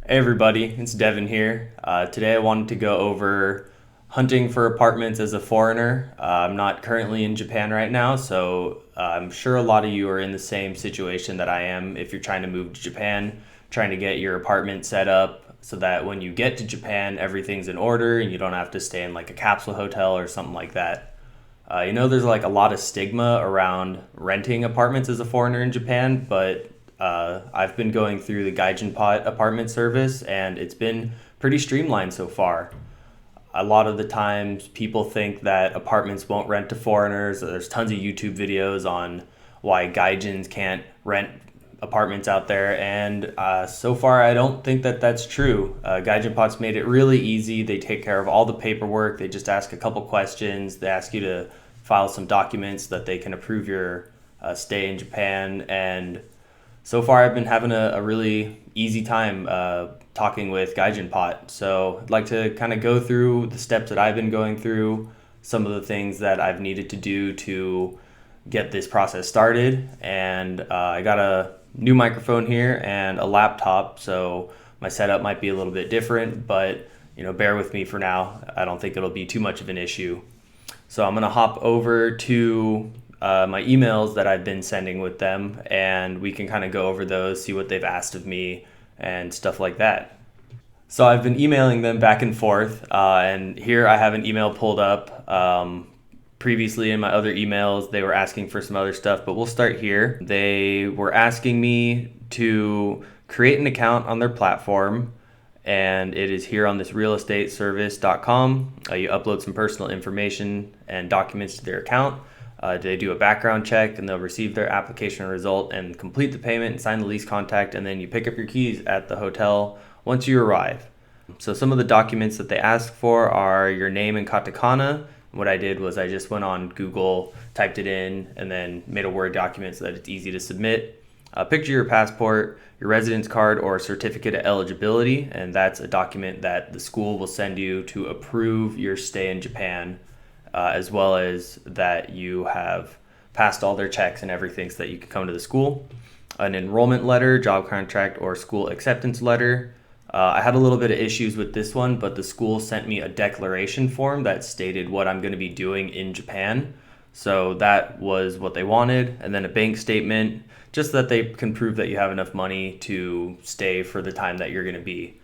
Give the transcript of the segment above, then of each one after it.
Hey everybody, it's Devin here. Today I wanted to go over hunting for apartments as a foreigner. I'm not currently in Japan right now, so I'm sure a lot of you are in the same situation that I am if you're trying to move to Japan, trying to get your apartment set up so that when you get to Japan, everything's in order and you don't have to stay in like a capsule hotel or something like that. There's like a lot of stigma around renting apartments as a foreigner in Japan, but I've been going through the Gaijinpot Apartment service and it's been pretty streamlined so far. A lot of the times people think that apartments won't rent to foreigners. There's tons of YouTube videos on why Gaijins can't rent apartments out there, and so far I don't think that that's true. Gaijinpot's made it really easy. They take care of all the paperwork. They just ask a couple questions. They ask you to file some documents so that they can approve your stay in Japan, and so far I've been having a really easy time talking with Gaijinpot. So I'd like to kind of go through the steps that I've been going through, some of the things that I've needed to do to get this process started. And I got a new microphone here and a laptop, so my setup might be a little bit different, but bear with me for now. I don't think it'll be too much of an issue. So I'm gonna hop over to my emails that I've been sending with them, and we can kind of go over those, see what they've asked of me, and stuff like that. So I've been emailing them back and forth, and here I have an email pulled up. Previously in my other emails, they were asking for some other stuff, but we'll start here. They were asking me to create an account on their platform, and it is here on this realestateservice.com. You upload some personal information and documents to their account. They do a background check, and they'll receive their application result and complete the payment and sign the lease contract, and then you pick up your keys at the hotel once you arrive. So some of the documents that they ask for are your name in katakana. What I did was I just went on Google, typed it in, and then made a Word document so that it's easy to submit. Picture your passport, your residence card, or certificate of eligibility, and that's a document that the school will send you to approve your stay in Japan, as well as that you have passed all their checks and everything so that you can come to the school. An enrollment letter, job contract, or school acceptance letter. I had a little bit of issues with this one, but the school sent me a declaration form that stated what I'm going to be doing in Japan. So that was what they wanted. And then a bank statement, just so that they can prove that you have enough money to stay for the time that you're going to be.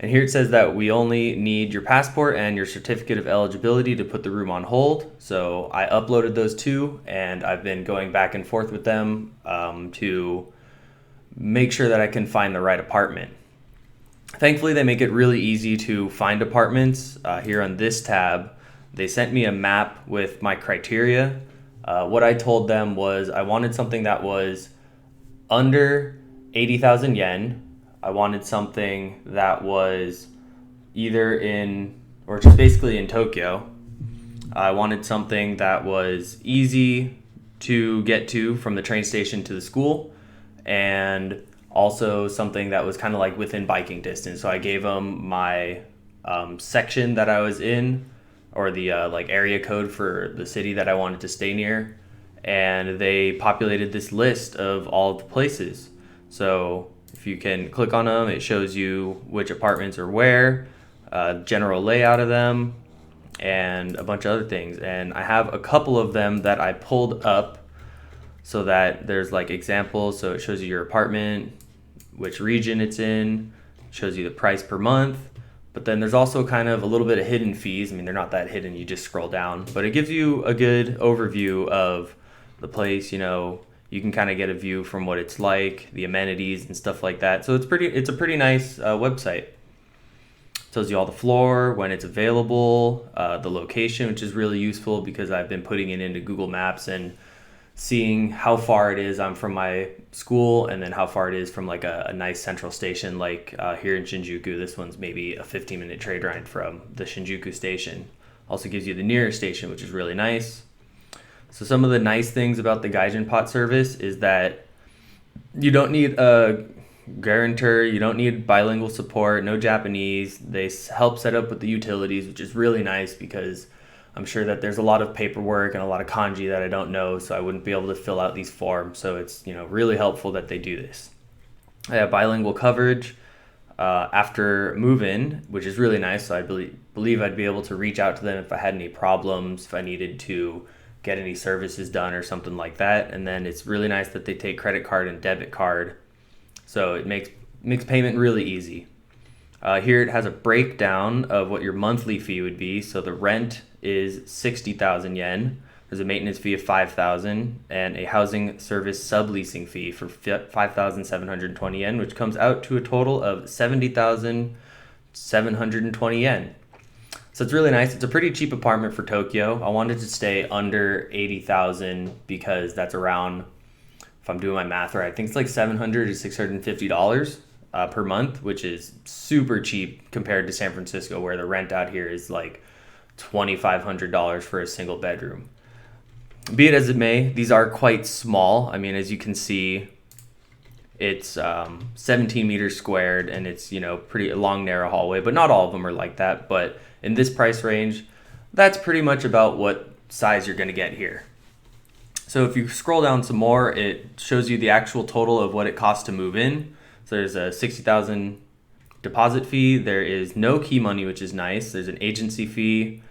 And here it says that we only need your passport and your certificate of eligibility to put the room on hold. So I uploaded those two, and I've been going back and forth with them to make sure that I can find the right apartment. Thankfully, they make it really easy to find apartments. Here on this tab, they sent me a map with my criteria. What I told them was I wanted something that was under 80,000 yen. I wanted something that was either or just basically in Tokyo. I wanted something that was easy to get to from the train station to the school, and also something that was kind of like within biking distance. So I gave them my section that I was in, or the area code for the city that I wanted to stay near, and they populated this list of all of the places. So if you can click on them, it shows you which apartments are where, general layout of them, and a bunch of other things. And I have a couple of them that I pulled up so that there's like examples. So it shows you your apartment, which region it's in, shows you the price per month. But then there's also kind of a little bit of hidden fees. I mean, they're not that hidden, you just scroll down. But it gives you a good overview of the place. You can kind of get a view from what it's like, the amenities and stuff like that. So it's a pretty nice website. It tells you all the floor, when it's available, the location, which is really useful because I've been putting it into Google Maps and seeing how far it is I'm from my school, and then how far it is from like a nice central station like here in Shinjuku. This one's maybe a 15-minute trade ride from the Shinjuku station. Also gives you the nearest station, which is really nice. So some of the nice things about the Gaijinpot service is that you don't need a guarantor, you don't need bilingual support, no Japanese. They help set up with the utilities, which is really nice because I'm sure that there's a lot of paperwork and a lot of kanji that I don't know, so I wouldn't be able to fill out these forms. So it's really helpful that they do this. I have bilingual coverage. after move-in, which is really nice. So I believe I'd be able to reach out to them if I had any problems, if I needed to get any services done or something like that. And then it's really nice that they take credit card and debit card, so it makes payment really easy. Here it has a breakdown of what your monthly fee would be. So the rent is 60,000 yen. There's a maintenance fee of 5,000 and a housing service subleasing fee for 5,720 yen, which comes out to a total of 70,720 yen. So it's really nice. It's a pretty cheap apartment for Tokyo. I wanted to stay under 80,000 because that's around, if I'm doing my math right, I think it's like $700 to $650 per month, which is super cheap compared to San Francisco, where the rent out here is like $2,500 for a single bedroom. Be it as it may, these are quite small. I mean, as you can see, it's 17 meters squared, and it's, pretty a long, narrow hallway, but not all of them are like that. But in this price range, that's pretty much about what size you're going to get here. So if you scroll down some more, it shows you the actual total of what it costs to move in. So there's a 60,000 deposit fee. There is no key money, which is nice. There's an agency fee,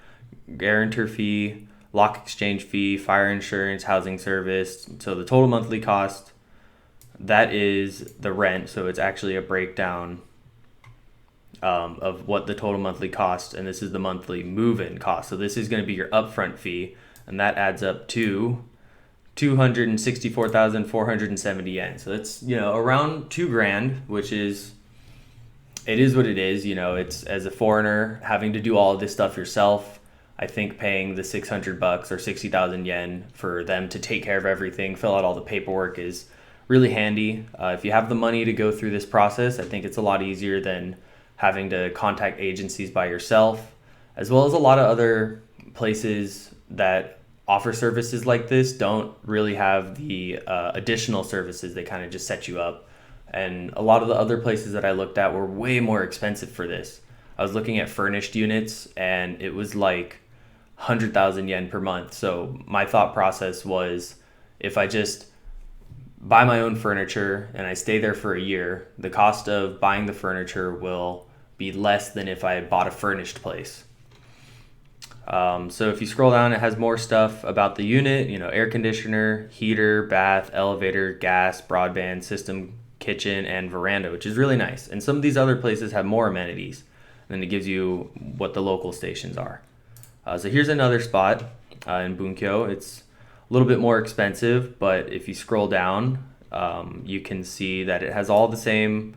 guarantor fee, lock exchange fee, fire insurance, housing service. So the total monthly cost, that is the rent. So it's actually a breakdown of what the total monthly cost, and this is the monthly move-in cost. So this is going to be your upfront fee, and that adds up to 264,470 yen. So it's, around $2,000, which is, it is what it is. It's, as a foreigner, having to do all of this stuff yourself, I think paying the $600 or 60,000 yen for them to take care of everything, fill out all the paperwork, is really handy. If you have the money to go through this process, I think it's a lot easier than having to contact agencies by yourself, as well as a lot of other places that offer services like this don't really have the additional services. They kind of just set you up. And a lot of the other places that I looked at were way more expensive for this. I was looking at furnished units, and it was like 100,000 yen per month. So my thought process was, if I just buy my own furniture and I stay there for a year, the cost of buying the furniture will be less than if I bought a furnished place. So if you scroll down, it has more stuff about the unit, air conditioner, heater, bath, elevator, gas, broadband system, kitchen, and veranda, which is really nice. And some of these other places have more amenities, and then it gives you what the local stations are. So here's another spot in Bunkyo. It's a little bit more expensive, but if you scroll down, you can see that it has all the same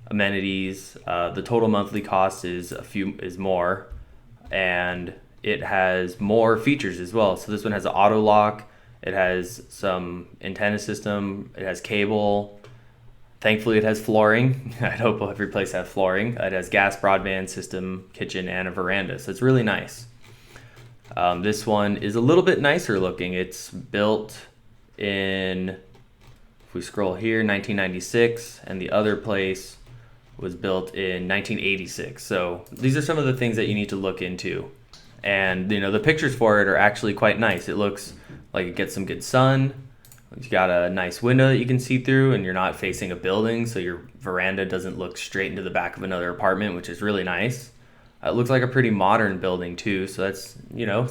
amenities. The total monthly cost is more, and it has more features as well. So this one has an auto lock. It has some antenna system. It has cable. Thankfully, it has flooring. I'd hope every place has flooring. It has gas, broadband system, kitchen, and a veranda. So it's really nice. This one is a little bit nicer looking. It's built in, if we scroll here, 1996, and the other place was built in 1986. So these are some of the things that you need to look into. And, the pictures for it are actually quite nice. It looks like it gets some good sun. You got a nice window that you can see through, and you're not facing a building, so your veranda doesn't look straight into the back of another apartment, which is really nice. It looks like a pretty modern building too, so that's,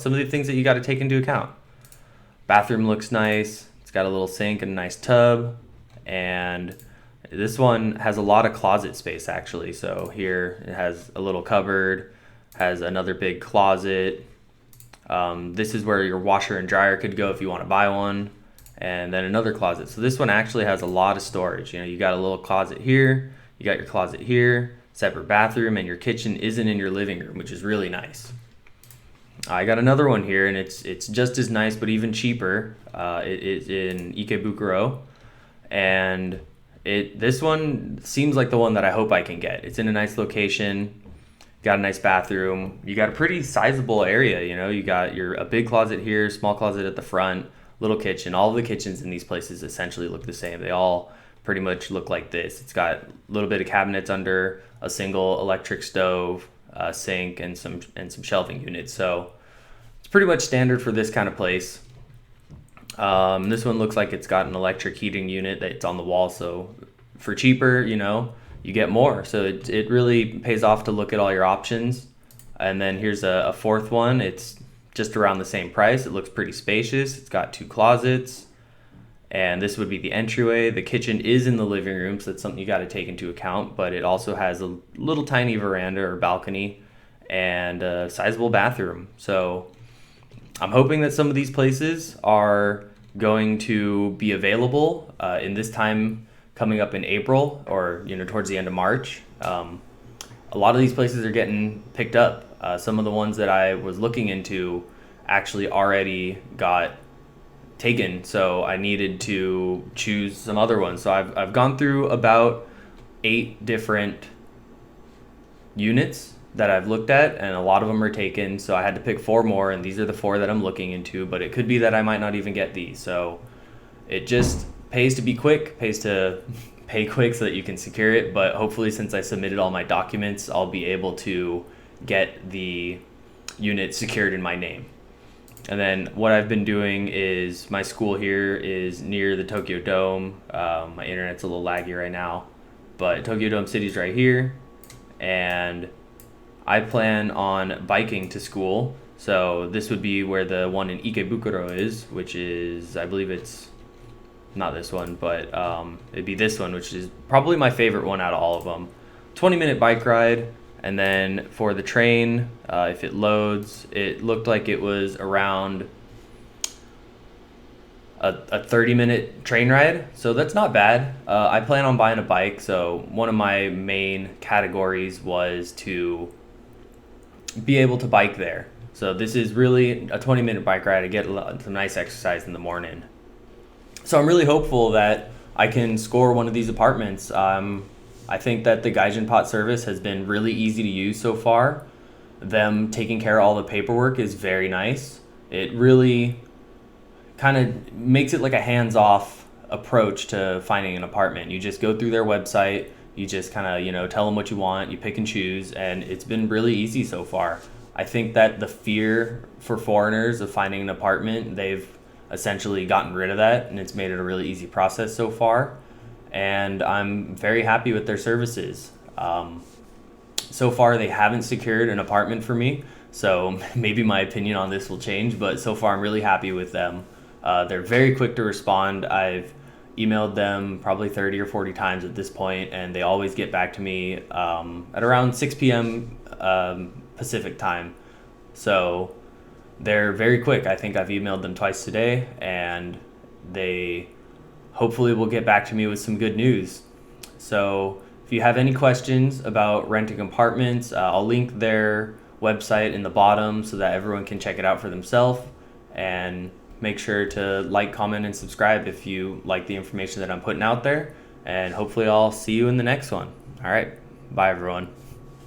some of the things that you got to take into account. Bathroom looks nice. It's got a little sink and a nice tub, and this one has a lot of closet space actually. So here it has a little cupboard, has another big closet. This is where your washer and dryer could go if you want to buy one, and then another closet. So this one actually has a lot of storage. You got a little closet here, you got your closet here, separate bathroom, and your kitchen isn't in your living room, which is really nice. I got another one here, and it's just as nice but even cheaper. It is in Ikebukuro, and this one seems like the one that I hope I can get. It's in a nice location, got a nice bathroom, you got a pretty sizable area. You got a big closet here, small closet at the front, little kitchen. All of the kitchens in these places essentially look the same. They all pretty much look like this. It's got a little bit of cabinets under, a single electric stove, a sink, and some shelving units. So it's pretty much standard for this kind of place. This one looks like it's got an electric heating unit that's on the wall. So for cheaper, you get more. So it really pays off to look at all your options. And then here's a fourth one. It's just around the same price. It looks pretty spacious. It's got 2 closets, and this would be the entryway. The kitchen is in the living room, so that's something you got to take into account, but it also has a little tiny veranda or balcony and a sizable bathroom. So I'm hoping that some of these places are going to be available in this time coming up in April, or towards the end of March. A lot of these places are getting picked up. Some of the ones that I was looking into actually already got taken, so I needed to choose some other ones. So I've gone through about 8 different units that I've looked at, and a lot of them are taken, so I had to pick 4 more, and these are the 4 that I'm looking into, but it could be that I might not even get these. So it just pays to be quick, pays to pay quick so that you can secure it. But hopefully, since I submitted all my documents, I'll be able to get the unit secured in my name. And then what I've been doing is, my school here is near the Tokyo Dome. My internet's a little laggy right now, but Tokyo Dome City's right here, and I plan on biking to school. So this would be where the one in Ikebukuro is, which is, I believe it's not this one, but it'd be this one, which is probably my favorite one out of all of them. 20-minute bike ride. And then for the train, if it loads, it looked like it was around a 30-minute train ride. So that's not bad. I plan on buying a bike. So one of my main categories was to be able to bike there. So this is really a 20-minute bike ride. I get some nice exercise in the morning. So I'm really hopeful that I can score one of these apartments. I think that the Gaijinpot service has been really easy to use so far. Them taking care of all the paperwork is very nice. It really kind of makes it like a hands-off approach to finding an apartment. You just go through their website, you just kind of, tell them what you want, you pick and choose, and it's been really easy so far. I think that the fear for foreigners of finding an apartment, they've essentially gotten rid of that, and it's made it a really easy process so far. And I'm very happy with their services. So far, they haven't secured an apartment for me, so maybe my opinion on this will change, but so far I'm really happy with them. They're very quick to respond. I've emailed them probably 30 or 40 times at this point, and they always get back to me at around 6 p.m. Pacific time. So they're very quick. I think I've emailed them twice today, and they hopefully will get back to me with some good news. So if you have any questions about renting apartments, I'll link their website in the bottom so that everyone can check it out for themselves. And make sure to like, comment, and subscribe if you like the information that I'm putting out there. And hopefully I'll see you in the next one. All right. Bye, everyone.